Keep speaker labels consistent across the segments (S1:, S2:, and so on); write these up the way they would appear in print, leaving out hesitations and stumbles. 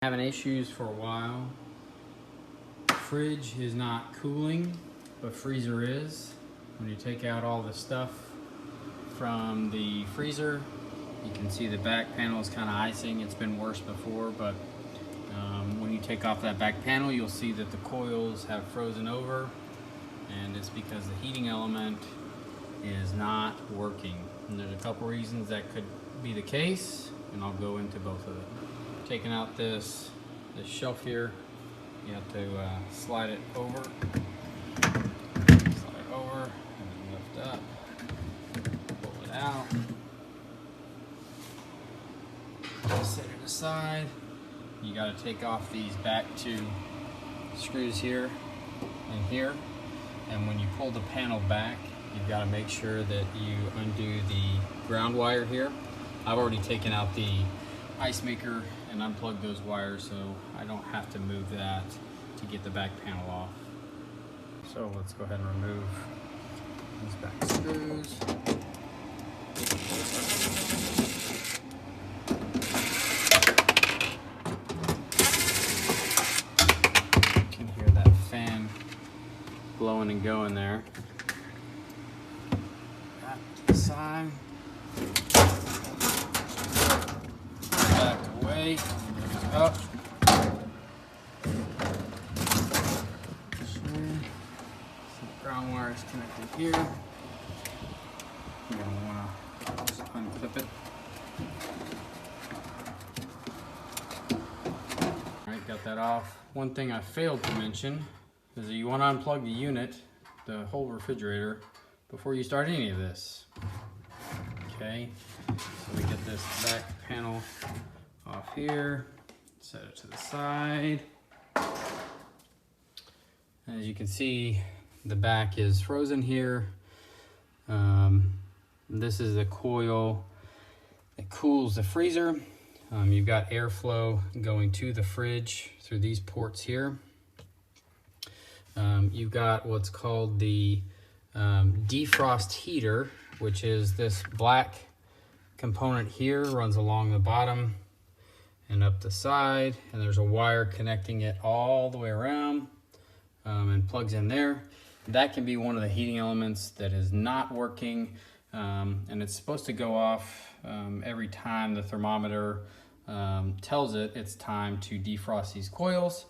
S1: Having issues for a while. Fridge is not cooling, but freezer is. When you take out all the stuff from the freezer, you can see the back panel is kind of icing. It's been worse before, but when you take off that back panel, you'll see that the coils have frozen over, and it's because the heating element is not working. And there's a couple reasons that could be the case, and I'll go into both of them. Taking out this shelf here, you have to slide it over, and then lift up, pull it out, set it aside. You got to take off these back two screws here and here, and when you pull the panel back, you've got to make sure that you undo the ground wire here. I've already taken out the ice maker and unplug those wires, so I don't have to move that to get the back panel off. So let's go ahead and remove these back screws. You can hear that fan blowing and going there. Back to the side. Up. Some ground wire is connected here. You're going to want to just unclip it. Alright, got that off. One thing I failed to mention is that you want to unplug the unit, the whole refrigerator, before you start any of this. Okay, so we get this back panel off here. Set it to the side. As you can see, the back is frozen here. This is the coil that cools the freezer. You've got airflow going to the fridge through these ports here. You've got what's called the defrost heater, which is this black component here, runs along the bottom and up the side, and there's a wire connecting it all the way around and plugs in there. That can be one of the heating elements that is not working, and it's supposed to go off every time the thermometer tells it it's time to defrost these coils.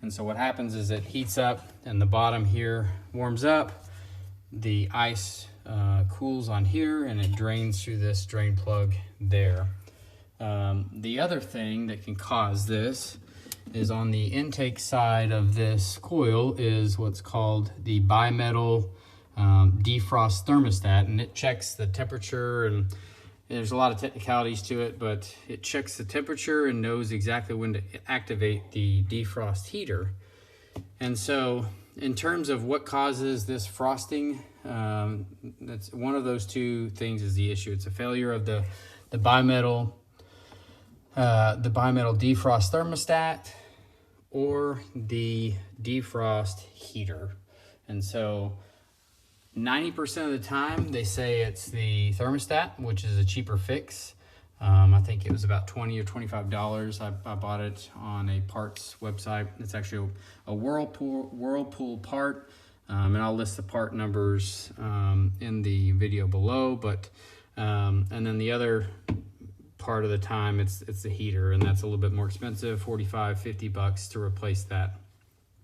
S1: And so what happens is it heats up and the bottom here warms up, the ice cools on here, and it drains through this drain plug there. The other thing that can cause this is on the intake side of this coil is what's called the bimetal defrost thermostat, and it checks the temperature, and there's a lot of technicalities to it, but it checks the temperature and knows exactly when to activate the defrost heater. And so in terms of what causes this frosting, that's one of those two things is the issue. It's a failure of the bimetal defrost thermostat or the defrost heater. And so 90% of the time they say it's the thermostat, which is a cheaper fix. I think it was about $20 or $25. I bought it on a parts website. It's actually a Whirlpool part, and I'll list the part numbers in the video below. But and then the other part of the time it's the heater, and that's a little bit more expensive, $45-50 to replace that.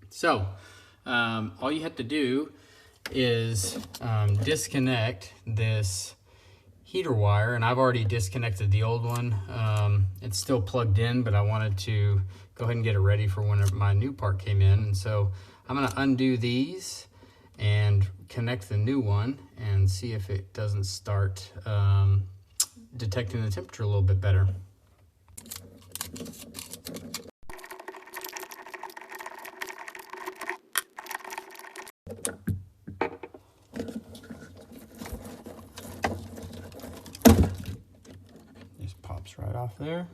S1: So all you have to do is disconnect this heater wire, and I've already disconnected the old one. It's still plugged in, but I wanted to go ahead and get it ready for when my new part came in. And so I'm going to undo these and connect the new one and see if it doesn't start detecting the temperature a little bit better. Just pops right off there.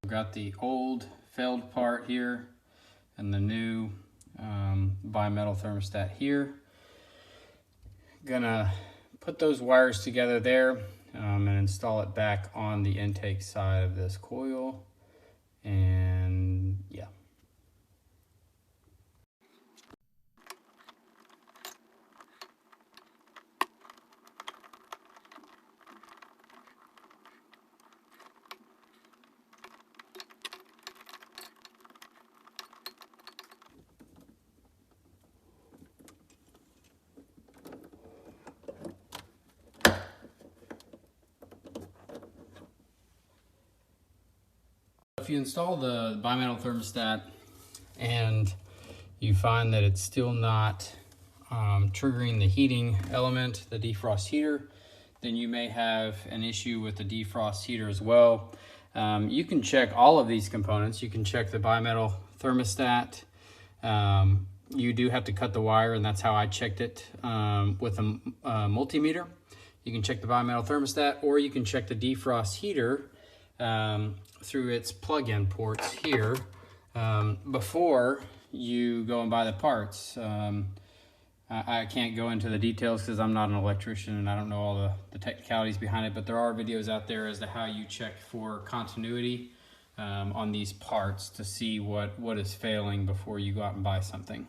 S1: Got the old failed part here and the new bimetal thermostat here. Gonna put those wires together there and install it back on the intake side of this coil. And yeah. If you install the bimetal thermostat and you find that it's still not triggering the heating element, the defrost heater, then you may have an issue with the defrost heater as well. You can check all of these components. You can check the bimetal thermostat. You do have to cut the wire, and that's how I checked it with a multimeter. You can check the bimetal thermostat, or you can check the defrost heater through its plug-in ports here before you go and buy the parts. I can't go into the details because I'm not an electrician and I don't know all the technicalities behind it, but there are videos out there as to how you check for continuity on these parts to see what is failing before you go out and buy something.